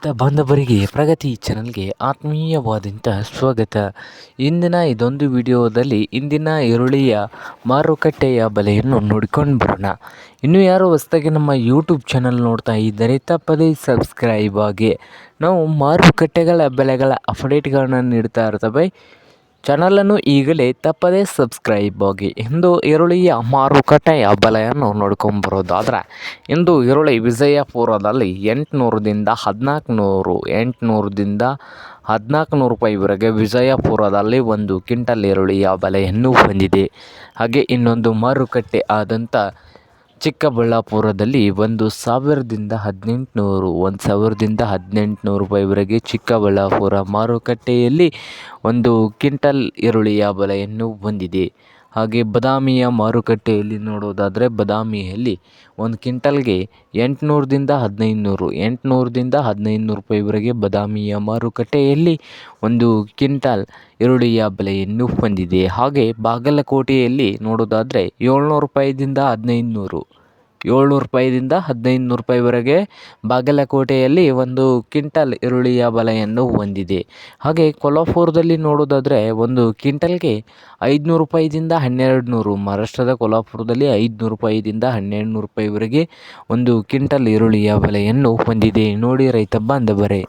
ರೈತ ಬಾಂಧವರಿಗೆ ಪ್ರಗತಿ ಚಾನಲ್ಗೆ ಆತ್ಮೀಯವಾದಂಥ ಸ್ವಾಗತ. ಇಂದಿನ ಇದೊಂದು ವಿಡಿಯೋದಲ್ಲಿ ಇಂದಿನ ಈರುಳ್ಳಿಯ ಮಾರುಕಟ್ಟೆಯ ಬೆಲೆಯನ್ನು ನೋಡಿಕೊಂಡು ಬರೋಣ. ಇನ್ನು ಯಾರು ಹೊಸದಾಗಿ ನಮ್ಮ ಯೂಟ್ಯೂಬ್ ಚಾನಲ್ ನೋಡ್ತಾ ಇದ್ದರೆ ತಪ್ಪದೇ ಸಬ್ಸ್ಕ್ರೈಬ್ ಆಗಿ. ನಾವು ಮಾರುಕಟ್ಟೆಗಳ ಬೆಲೆಗಳ ಅಪ್ಡೇಟ್ಗಳನ್ನು ನೀಡ್ತಾ ಇರ್ತವೆ. ಚಾನಲನ್ನು ಈಗಲೇ ತಪ್ಪದೇ ಸಬ್ಸ್ಕ್ರೈಬ್ ಆಗಿ. ಇಂದು ಈರುಳ್ಳಿಯ ಮಾರುಕಟ್ಟೆಯ ಬೆಲೆಯನ್ನು ನೋಡ್ಕೊಂಬರೋದಾದರೆ, ಇಂದು ಈರುಳ್ಳಿ ವಿಜಯಪುರದಲ್ಲಿ 800ದಿಂದ 1400, 800ದಿಂದ 1400 ರೂಪಾಯಿವರೆಗೆ ವಿಜಯಪುರದಲ್ಲಿ ಒಂದು ಕ್ವಿಂಟಲ್ ಈರುಳ್ಳಿಯ ಬೆಲೆಯನ್ನು ಹೊಂದಿದೆ. ಹಾಗೆ ಇನ್ನೊಂದು ಮಾರುಕಟ್ಟೆ ಆದಂಥ ಚಿಕ್ಕಬಳ್ಳಾಪುರದಲ್ಲಿ 1000ದಿಂದ 1800 ರೂಪಾಯಿವರೆಗೆ ಚಿಕ್ಕಬಳ್ಳಾಪುರ ಮಾರುಕಟ್ಟೆಯಲ್ಲಿ ಒಂದು ಕ್ವಿಂಟಲ್ ಈರುಳ್ಳಿಯ ಬೆಲೆಯನ್ನು ಹೊಂದಿದೆ. ಹಾಗೆ ಬದಾಮಿಯ ಮಾರುಕಟ್ಟೆಯಲ್ಲಿ ನೋಡೋದಾದರೆ, ಬದಾಮಿಯಲ್ಲಿ ಒಂದು ಕ್ವಿಂಟಲ್ಗೆ 800ದಿಂದ 1500 ರೂಪಾಯಿವರೆಗೆ ಬದಾಮಿಯ ಮಾರುಕಟ್ಟೆಯಲ್ಲಿ ಒಂದು ಕ್ವಿಂಟಲ್ ಈರುಳ್ಳಿಯ ಬೆಲೆಯನ್ನು ಹೊಂದಿದೆ. ಹಾಗೆ ಬಾಗಲಕೋಟೆಯಲ್ಲಿ ನೋಡೋದಾದರೆ 700 ರೂಪಾಯಿದಿಂದ 1500 ರೂಪಾಯಿವರೆಗೆ ಬಾಗಲಕೋಟೆಯಲ್ಲಿ ಒಂದು ಕ್ವಿಂಟಲ್ ಈರುಳ್ಳಿಯ ಬೆಲೆಯನ್ನು ಹೊಂದಿದೆ. ಹಾಗೆ ಕೊಲ್ಹಾಪುರದಲ್ಲಿ ನೋಡೋದಾದರೆ ಒಂದು ಕ್ವಿಂಟಲ್ಗೆ 500 ರೂಪಾಯಿದಿಂದ 1200, ಮಹಾರಾಷ್ಟ್ರದ ಕೊಲ್ಹಾಪುರದಲ್ಲಿ 500 ರೂಪಾಯಿದಿಂದ 1200 ರೂಪಾಯಿವರೆಗೆ ಒಂದು ಕ್ವಿಂಟಲ್ ಈರುಳ್ಳಿಯ ಬೆಲೆಯನ್ನು ಹೊಂದಿದೆ. ನೋಡಿ ರೈತ ಬಾಂಧವರೇ.